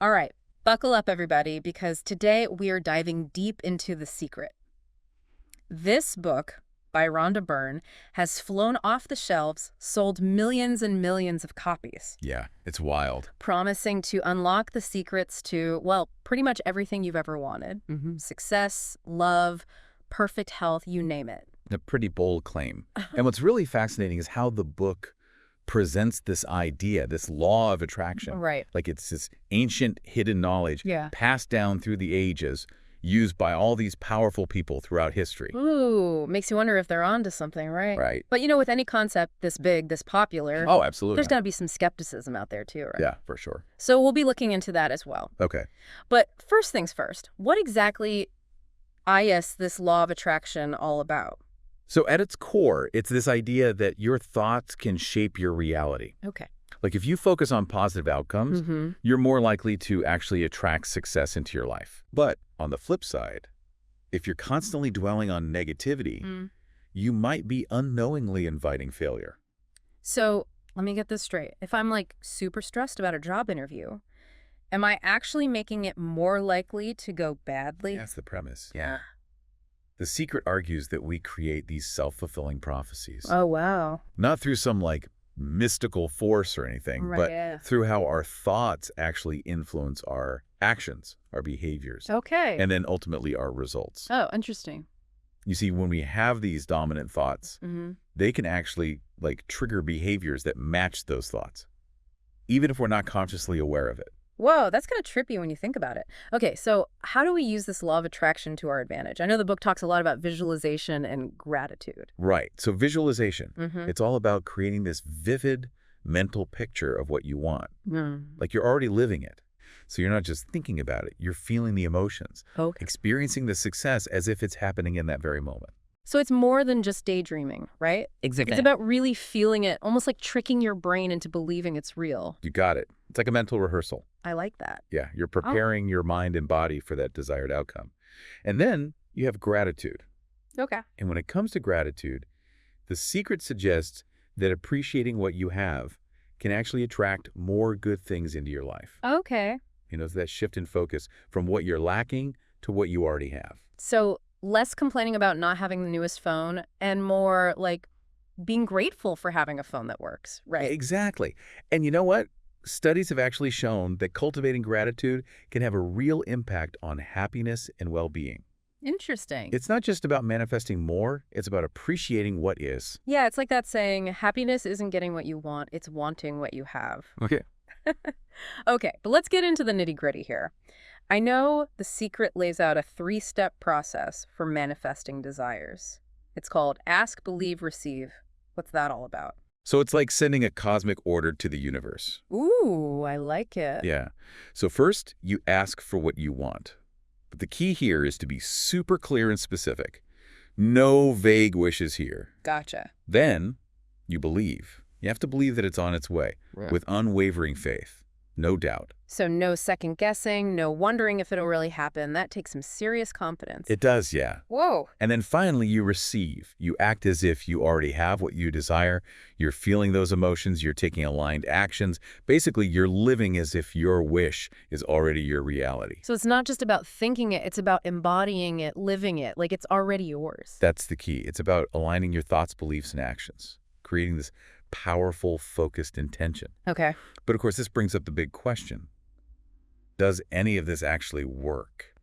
All right, buckle up, everybody, because today we are diving deep into The Secret. This book by Rhonda Byrne has flown off the shelves, sold millions and millions of copies, Yeah, it's wild. promising to unlock the secrets to, well, pretty much everything you've ever wanted. Mm-hmm. Success, love, perfect health, you name it. A pretty bold claim. And what's really fascinating is how the book presents this idea, this law of attraction. Right. Like it's this ancient hidden knowledge Yeah. passed down through the ages, used by all these powerful people throughout history. Ooh, makes you wonder if they're onto something, right? Right. But with any concept this big, this popular, Oh, absolutely. there's got to be some skepticism out there too, right? Yeah, for sure. So we'll be looking into that as well. Okay. But first things first, what exactly is this law of attraction all about? So at its core, it's this idea that your thoughts can shape your reality. Okay. Like if you focus on positive outcomes, Mm-hmm. you're more likely to actually attract success into your life. But on the flip side, if you're constantly dwelling on negativity, you might be unknowingly inviting failure. So let me get this straight. If I'm like super stressed about a job interview, am I actually making it more likely to go badly? That's the premise. Yeah. The Secret argues that we create these self-fulfilling prophecies, Oh, wow. not through some like mystical force or anything, Right, but yeah. through how our thoughts actually influence our actions, our behaviors, Okay. and then ultimately our results. Oh, interesting. You see, when we have these dominant thoughts, Mm-hmm. they can actually like trigger behaviors that match those thoughts, even if we're not consciously aware of it. Whoa, that's kind of trippy when you think about it. Okay, so how do we use this law of attraction to our advantage? I know the book talks a lot about visualization and gratitude. Right. So visualization, Mm-hmm. it's all about creating this vivid mental picture of what you want. Mm. Like you're already living it. So you're not just thinking about it, you're feeling the emotions, Okay. experiencing the success as if it's happening in that very moment. So it's more than just daydreaming, right? Exactly. It's about really feeling it, almost like tricking your brain into believing it's real. You got it. It's like a mental rehearsal. I like that. Yeah, you're preparing your mind and body for that desired outcome. And then you have gratitude. Okay. And when it comes to gratitude, The Secret suggests that appreciating what you have can actually attract more good things into your life. Okay. It's that shift in focus from what you're lacking to what you already have. So less complaining about not having the newest phone and more like being grateful for having a phone that works, right? Exactly. And you know what? Studies have actually shown that cultivating gratitude can have a real impact on happiness and well-being. Interesting. It's not just about manifesting more, it's about appreciating what is. Yeah, it's like that saying, happiness isn't getting what you want, it's wanting what you have. Okay. Okay, but let's get into the nitty-gritty here. I know The Secret lays out a 3-step process for manifesting desires. It's called Ask, Believe, Receive. What's that all about? So it's like sending a cosmic order to the universe. Ooh, I like it. Yeah. So first, you ask for what you want. But the key here is to be super clear and specific. No vague wishes here. Gotcha. Then, you believe. You have to believe that it's on its way, with unwavering faith. No doubt. So no second guessing, no wondering if it'll really happen. That takes some serious confidence. It does, yeah. Whoa. And then finally, you receive. You act as if you already have what you desire. You're feeling those emotions. You're taking aligned actions. Basically, you're living as if your wish is already your reality. So it's not just about thinking it, it's about embodying it, living it, like it's already yours. That's the key. It's about aligning your thoughts, beliefs, and actions, creating this powerful, focused intention. Okay. But of course, this brings up the big question. Does any of this actually work?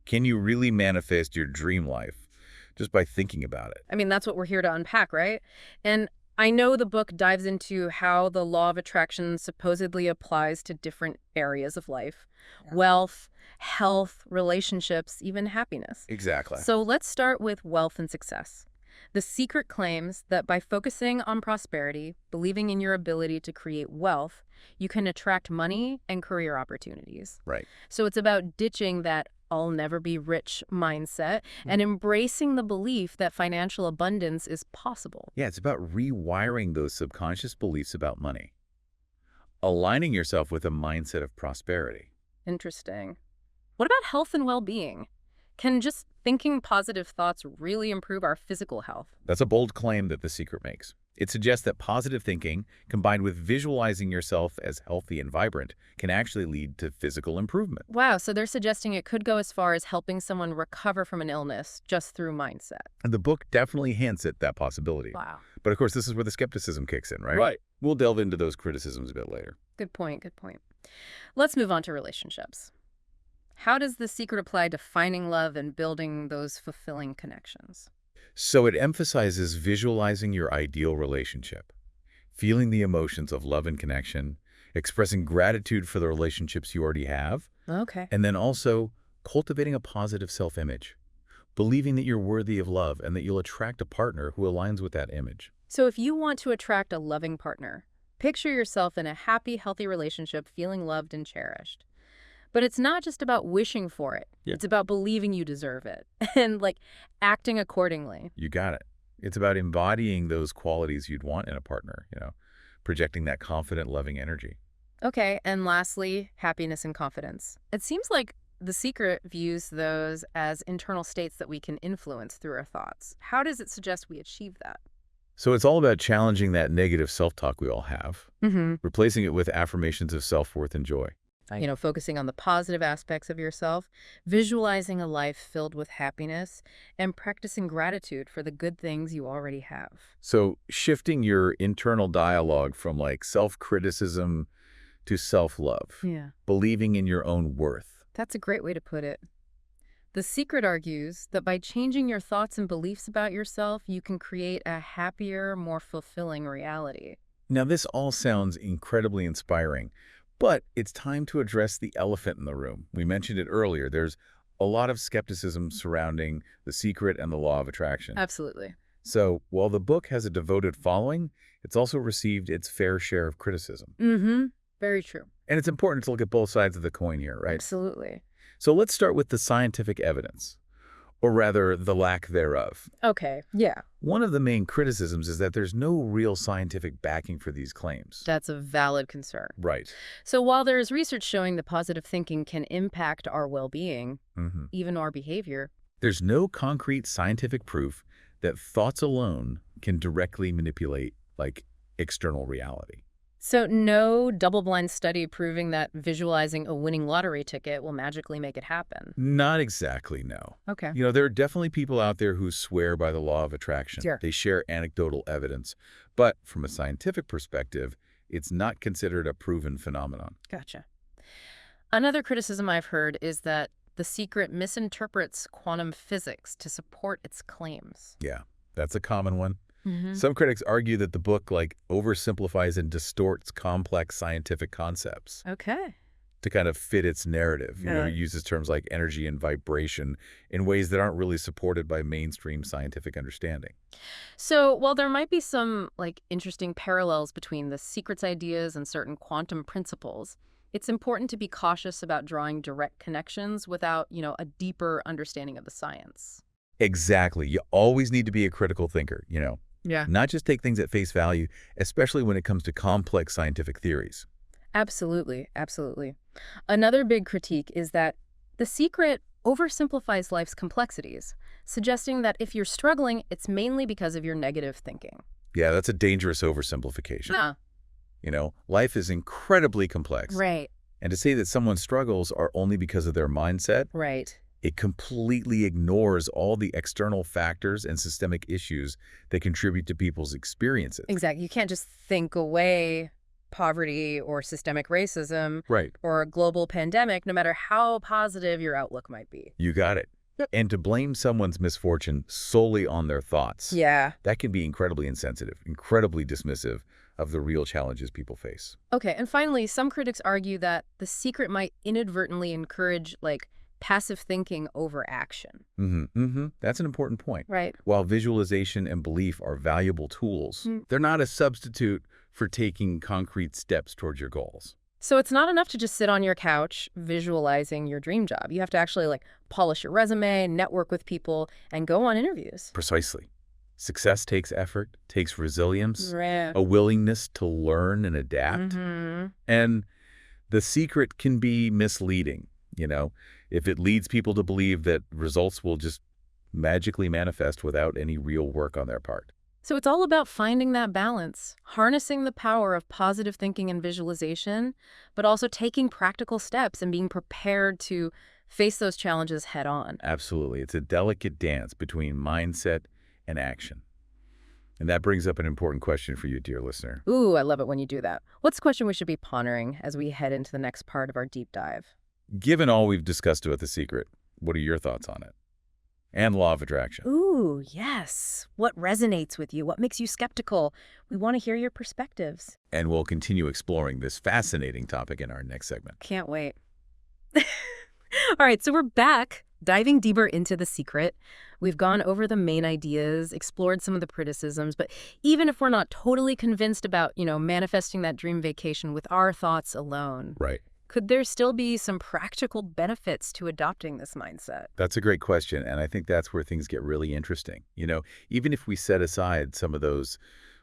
Can you really manifest your dream life just by thinking about it? I mean, that's what we're here to unpack, right? And I know the book dives into how the law of attraction supposedly applies to different areas of life. Yeah. Wealth, health, relationships, even happiness. Exactly. So let's start with wealth and success. The Secret claims that by focusing on prosperity, believing in your ability to create wealth, you can attract money and career opportunities. Right. So it's about ditching that I'll never be rich mindset and embracing the belief that financial abundance is possible. Yeah, it's about rewiring those subconscious beliefs about money, aligning yourself with a mindset of prosperity. Interesting. What about health and well-being? Can just thinking positive thoughts really improve our physical health? That's a bold claim that The Secret makes. It suggests that positive thinking, combined with visualizing yourself as healthy and vibrant, can actually lead to physical improvement. Wow, so they're suggesting it could go as far as helping someone recover from an illness just through mindset. And the book definitely hints at that possibility. Wow. But of course, this is where the skepticism kicks in, right? Right. We'll delve into those criticisms a bit later. Good point, good point. Let's move on to relationships. How does The Secret apply to finding love and building those fulfilling connections? So it emphasizes visualizing your ideal relationship, feeling the emotions of love and connection, expressing gratitude for the relationships you already have, Okay. and then also cultivating a positive self-image, believing that you're worthy of love and that you'll attract a partner who aligns with that image. So if you want to attract a loving partner, picture yourself in a happy, healthy relationship, feeling loved and cherished. But it's not just about wishing for it. Yeah. It's about believing you deserve it and acting accordingly. You got it. It's about embodying those qualities you'd want in a partner, projecting that confident, loving energy. Okay, and lastly, happiness and confidence. It seems like The Secret views those as internal states that we can influence through our thoughts. How does it suggest we achieve that? So it's all about challenging that negative self-talk we all have, replacing it with affirmations of self-worth and joy. Focusing on the positive aspects of yourself, visualizing a life filled with happiness, and practicing gratitude for the good things you already have. So shifting your internal dialogue from self-criticism to self-love, Yeah. believing in your own worth. That's a great way to put it. The Secret argues that by changing your thoughts and beliefs about yourself, you can create a happier, more fulfilling reality. Now, this all sounds incredibly inspiring, but it's time to address the elephant in the room. We mentioned it earlier. There's a lot of skepticism surrounding The Secret and the law of attraction. Absolutely. So while the book has a devoted following, it's also received its fair share of criticism. Very true. And it's important to look at both sides of the coin here, right? Absolutely. So let's start with the scientific evidence, or rather the lack thereof. Okay, yeah. One of the main criticisms is that there's no real scientific backing for these claims. That's a valid concern. Right. So while there is research showing that positive thinking can impact our well-being, even our behavior, There's no concrete scientific proof that thoughts alone can directly manipulate, external reality. so no double-blind study proving that visualizing a winning lottery ticket will magically make it happen. Not exactly, no. Okay. There are definitely people out there who swear by the law of attraction. Sure. They share anecdotal evidence. But from a scientific perspective, it's not considered a proven phenomenon. Gotcha. Another criticism I've heard is that The Secret misinterprets quantum physics to support its claims. Yeah, that's a common one. Some critics argue that the book oversimplifies and distorts complex scientific concepts Okay. to kind of fit its narrative. It uses terms like energy and vibration in ways that aren't really supported by mainstream scientific understanding. So while there might be some interesting parallels between The Secret's ideas and certain quantum principles, it's important to be cautious about drawing direct connections without, a deeper understanding of the science. Exactly. You always need to be a critical thinker, Yeah. not just take things at face value, especially when it comes to complex scientific theories. Absolutely, absolutely. Another big critique is that The Secret oversimplifies life's complexities, suggesting that if you're struggling, it's mainly because of your negative thinking. Yeah, that's a dangerous oversimplification. Ah, Life is incredibly complex. right, And to say that someone struggles are only because of their mindset, right. it completely ignores all the external factors and systemic issues that contribute to people's experiences. Exactly. You can't just think away poverty or systemic racism Right. or a global pandemic, no matter how positive your outlook might be. You got it. And to blame someone's misfortune solely on their thoughts, Yeah. that can be incredibly insensitive, incredibly dismissive of the real challenges people face. Okay, and finally, some critics argue that The Secret might inadvertently encourage, passive thinking over action. That's an important point. Right. While visualization and belief are valuable tools, they're not a substitute for taking concrete steps towards your goals. So it's not enough to just sit on your couch visualizing your dream job. You have to actually polish your resume, network with people, and go on interviews. Precisely. Success takes effort, takes resilience, Right. a willingness to learn and adapt. And The Secret can be misleading, if it leads people to believe that results will just magically manifest without any real work on their part. So it's all about finding that balance, harnessing the power of positive thinking and visualization, but also taking practical steps and being prepared to face those challenges head on. Absolutely. It's a delicate dance between mindset and action. And that brings up an important question for you, dear listener. Ooh, I love it when you do that. What's the question we should be pondering as we head into the next part of our deep dive? Given all we've discussed about The Secret, what are your thoughts on it? And law of attraction. Ooh, yes. What resonates with you? What makes you skeptical? We want to hear your perspectives. And we'll continue exploring this fascinating topic in our next segment. Can't wait. All right, so we're back, diving deeper into The Secret. We've gone over the main ideas, explored some of the criticisms, but even if we're not totally convinced about, manifesting that dream vacation with our thoughts alone, Right. could there still be some practical benefits to adopting this mindset? That's a great question, and I think that's where things get really interesting. Even if we set aside some of those,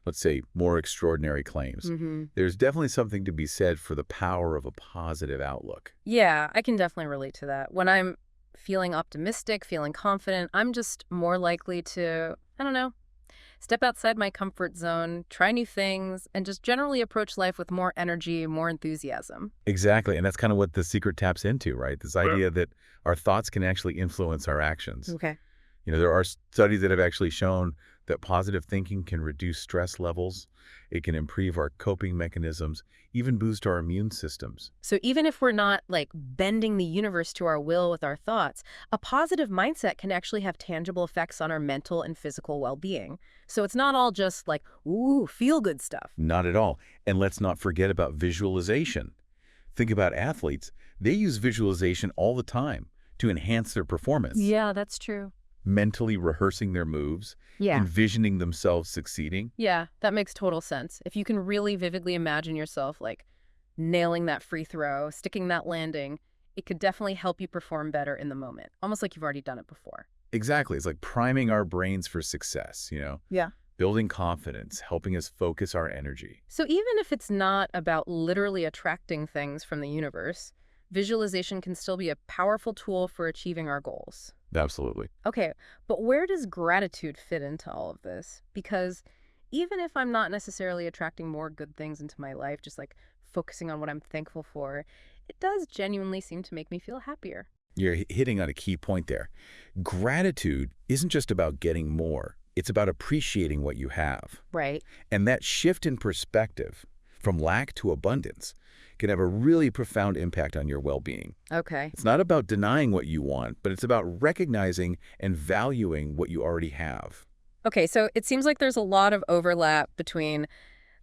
let's say, more extraordinary claims, there's definitely something to be said for the power of a positive outlook. Yeah, I can definitely relate to that. When I'm feeling optimistic, feeling confident, I'm just more likely to, I don't know, step outside my comfort zone, try new things, and just generally approach life with more energy, more enthusiasm. Exactly, and that's kind of what The Secret taps into, right? This idea that our thoughts can actually influence our actions. Okay. There are studies that have actually shown that positive thinking can reduce stress levels, it can improve our coping mechanisms, even boost our immune systems. So even if we're not like bending the universe to our will with our thoughts, a positive mindset can actually have tangible effects on our mental and physical well-being. So it's not all just like, ooh, feel-good stuff. Not at all. And let's not forget about visualization. Think about athletes. They use visualization all the time to enhance their performance. Yeah, that's true. Mentally rehearsing their moves, Yeah. envisioning themselves succeeding. Yeah, that makes total sense. If you can really vividly imagine yourself like nailing that free throw, sticking that landing, it could definitely help you perform better in the moment, almost like you've already done it before. Exactly. It's like priming our brains for success, Yeah. building confidence, helping us focus our energy. So even if it's not about literally attracting things from the universe, visualization can still be a powerful tool for achieving our goals. Absolutely. Okay, but where does gratitude fit into all of this? Because even if I'm not necessarily attracting more good things into my life, just like focusing on what I'm thankful for, it does genuinely seem to make me feel happier. You're hitting on a key point there. Gratitude isn't just about getting more. It's about appreciating what you have. Right. And that shift in perspective from lack to abundance can have a really profound impact on your well-being. Okay. It's not about denying what you want, but it's about recognizing and valuing what you already have. Okay, so it seems like there's a lot of overlap between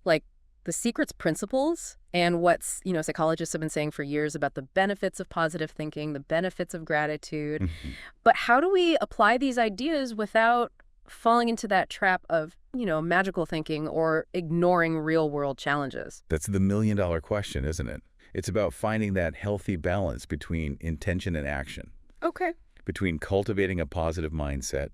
like The Secret's principles and what's, psychologists have been saying for years about the benefits of positive thinking, the benefits of gratitude. Mhm. But how do we apply these ideas without falling into that trap of, magical thinking or ignoring real-world challenges? That's the million-dollar question, isn't it? It's about finding that healthy balance between intention and action, Okay. between cultivating a positive mindset,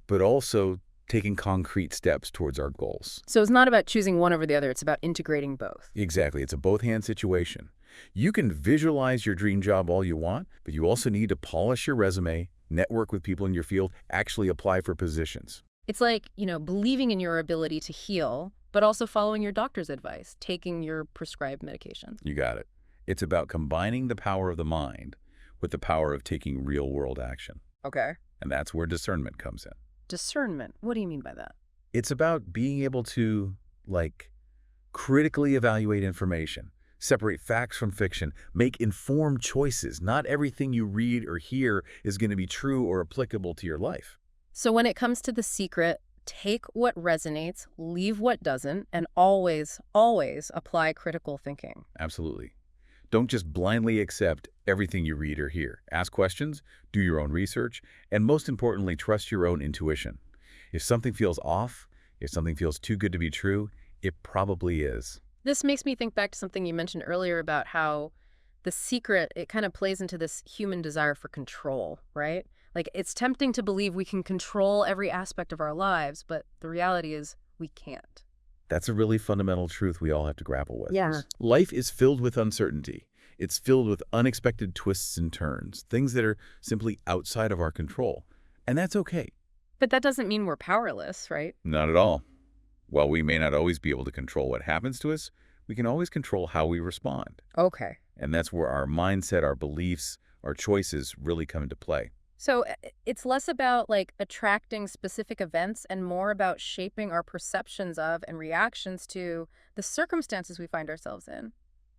but also taking concrete steps towards our goals. So it's not about choosing one over the other. It's about integrating both. Exactly. It's a both-hand situation. You can visualize your dream job all you want, but you also need to polish your resume, network with people in your field, actually apply for positions. It's like, believing in your ability to heal, but also following your doctor's advice, taking your prescribed medication. You got it. It's about combining the power of the mind with the power of taking real-world action. Okay. And that's where discernment comes in. Discernment. What do you mean by that? It's about being able to, critically evaluate information, separate facts from fiction, make informed choices. Not everything you read or hear is going to be true or applicable to your life. So when it comes to The Secret, take what resonates, leave what doesn't, and always, always apply critical thinking. Absolutely. Don't just blindly accept everything you read or hear. Ask questions, do your own research, and most importantly, trust your own intuition. If something feels off, if something feels too good to be true, it probably is. This makes me think back to something you mentioned earlier about how The Secret, it kind of plays into this human desire for control, right? Like, it's tempting to believe we can control every aspect of our lives, but the reality is we can't. That's a really fundamental truth we all have to grapple with. Yeah. Life is filled with uncertainty. It's filled with unexpected twists and turns, things that are simply outside of our control. And that's okay. But that doesn't mean we're powerless, right? Not at all. While we may not always be able to control what happens to us, we can always control how we respond. Okay. And that's where our mindset, our beliefs, our choices really come into play. So it's less about like attracting specific events and more about shaping our perceptions of and reactions to the circumstances we find ourselves in.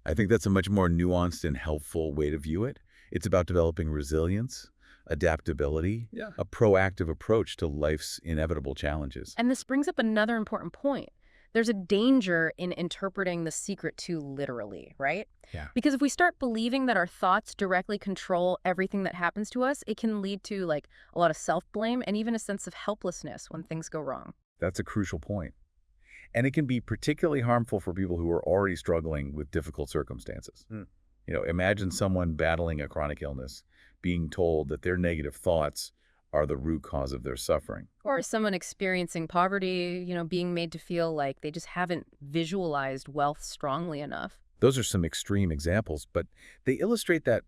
I think that's a much more nuanced and helpful way to view it. It's about developing resilience, adaptability, Yeah. a proactive approach to life's inevitable challenges. And this brings up another important point. There's a danger in interpreting the secret too literally, right? Yeah. Because if we start believing that our thoughts directly control everything that happens to us, it can lead to like a lot of self-blame and even a sense of helplessness when things go wrong. That's a crucial point. And it can be particularly harmful for people who are already struggling with difficult circumstances. Hmm. Imagine someone battling a chronic illness, being told that their negative thoughts are the root cause of their suffering. Or someone experiencing poverty, being made to feel like they just haven't visualized wealth strongly enough. Those are some extreme examples, but they illustrate that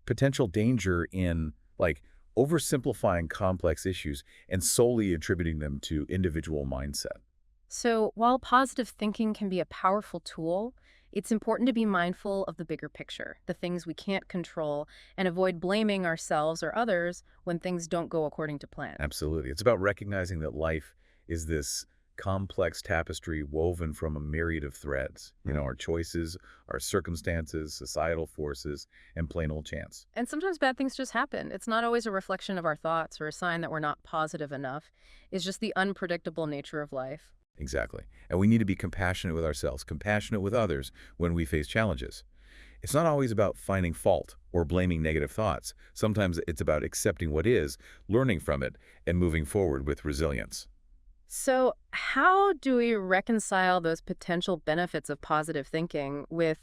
potential danger in, like, oversimplifying complex issues and solely attributing them to individual mindset. So while positive thinking can be a powerful tool, it's important to be mindful of the bigger picture, the things we can't control, and avoid blaming ourselves or others when things don't go according to plan. Absolutely. It's about recognizing that life is this complex tapestry woven from a myriad of threads. Our choices, our circumstances, societal forces, and plain old chance. And sometimes bad things just happen. It's not always a reflection of our thoughts or a sign that we're not positive enough. It's just the unpredictable nature of life. Exactly. And we need to be compassionate with ourselves, compassionate with others when we face challenges. It's not always about finding fault or blaming negative thoughts. Sometimes it's about accepting what is, learning from it, and moving forward with resilience. So how do we reconcile those potential benefits of positive thinking with,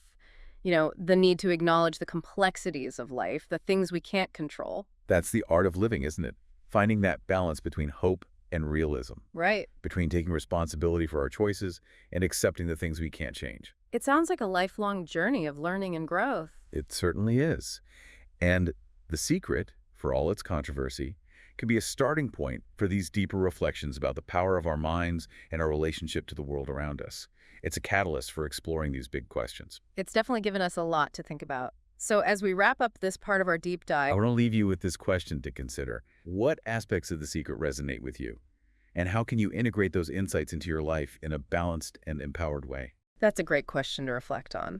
the need to acknowledge the complexities of life, the things we can't control? That's the art of living, isn't it? Finding that balance between hope and realism, Right. between taking responsibility for our choices and accepting the things we can't change. It sounds like a lifelong journey of learning and growth. It certainly is. And the secret, for all its controversy, can be a starting point for these deeper reflections about the power of our minds and our relationship to the world around us. It's a catalyst for exploring these big questions. It's definitely given us a lot to think about. So as we wrap up this part of our deep I dive, want to leave you with this question to consider. What aspects of The Secret resonate with you? And how can you integrate those insights into your life in a balanced and empowered way? that's a great question to reflect on.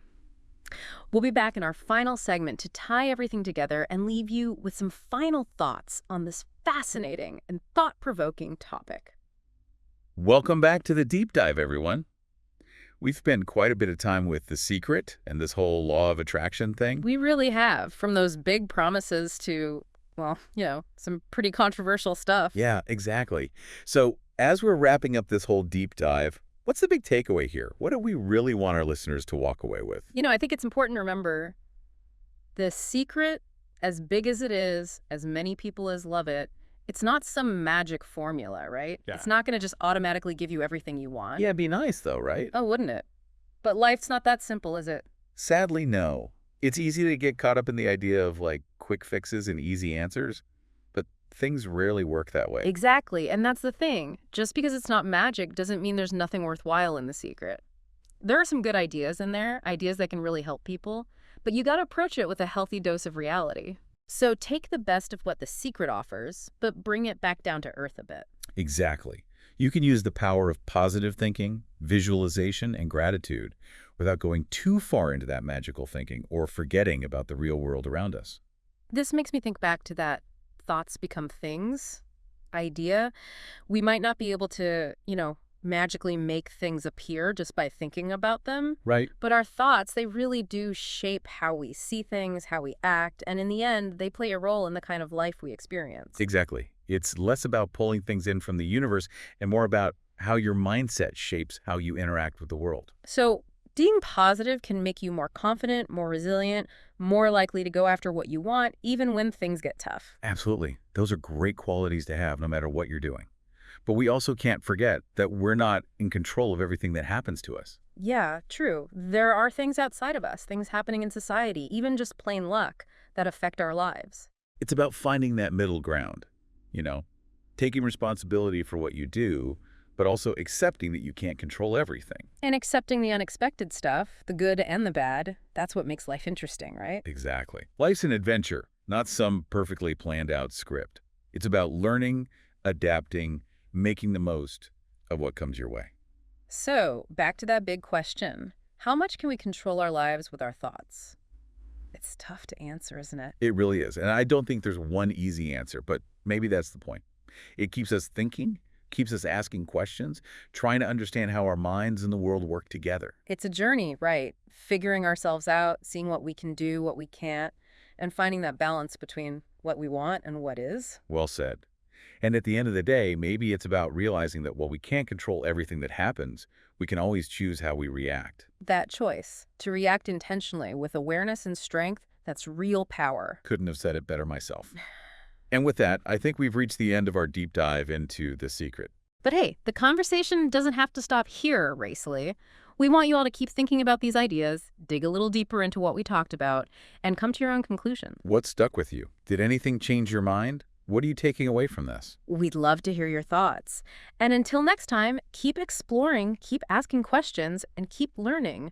We'll be back in our final segment to tie everything together and leave you with some final thoughts on this fascinating and thought-provoking topic. Welcome back to the deep dive, everyone. We've spent quite a bit of time with The Secret and this whole law of attraction thing. We really have, from those big promises to, well, some pretty controversial stuff. Yeah, exactly. So as we're wrapping up this whole deep dive, what's the big takeaway here? What do we really want our listeners to walk away with? I think it's important to remember the secret, as big as it is, as many people as love it, it's not some magic formula, right? Yeah. It's not going to just automatically give you everything you want. Yeah, be nice though, right? Oh, wouldn't it? But life's not that simple, is it? Sadly, no. It's easy to get caught up in the idea of like quick fixes and easy answers, but things rarely work that way. Exactly. And that's the thing. Just because it's not magic doesn't mean there's nothing worthwhile in The Secret. There are some good ideas in there, ideas that can really help people, but you got to approach it with a healthy dose of reality. So take the best of what The Secret offers, but bring it back down to earth a bit. Exactly. You can use the power of positive thinking, visualization, and gratitude without going too far into that magical thinking or forgetting about the real world around us. This makes me think back to that thoughts become things idea. We might not be able to, magically make things appear just by thinking about them. Right. But our thoughts, they really do shape how we see things, how we act, and in the end, they play a role in the kind of life we experience. Exactly. It's less about pulling things in from the universe and more about how your mindset shapes how you interact with the world. So being positive can make you more confident, more resilient, more likely to go after what you want, even when things get tough. Absolutely. Those are great qualities to have no matter what you're doing. But we also can't forget that we're not in control of everything that happens to us. Yeah, true. There are things outside of us, things happening in society, even just plain luck, that affect our lives. It's about finding that middle ground, taking responsibility for what you do, but also accepting that you can't control everything. And accepting the unexpected stuff, the good and the bad, that's what makes life interesting, right? Exactly. Life's an adventure, not some perfectly planned out script. It's about learning, adapting, making the most of what comes your way. So, back to that big question. How much can we control our lives with our thoughts? It's tough to answer, isn't it? It really is. And I don't think there's one easy answer, but maybe that's the point. It keeps us thinking, keeps us asking questions, trying to understand how our minds and the world work together. It's a journey, right? Figuring ourselves out, seeing what we can do, what we can't, and finding that balance between what we want and what is. Well said. And at the end of the day, maybe it's about realizing that while we can't control everything that happens, we can always choose how we react. That choice, to react intentionally with awareness and strength, that's real power. Couldn't have said it better myself. And with that, I think we've reached the end of our deep dive into The Secret. But hey, the conversation doesn't have to stop here, Racely. We want you all to keep thinking about these ideas, dig a little deeper into what we talked about, and come to your own conclusions. What stuck with you? Did anything change your mind? What are you taking away from this? We'd love to hear your thoughts. And until next time, keep exploring, keep asking questions, and keep learning.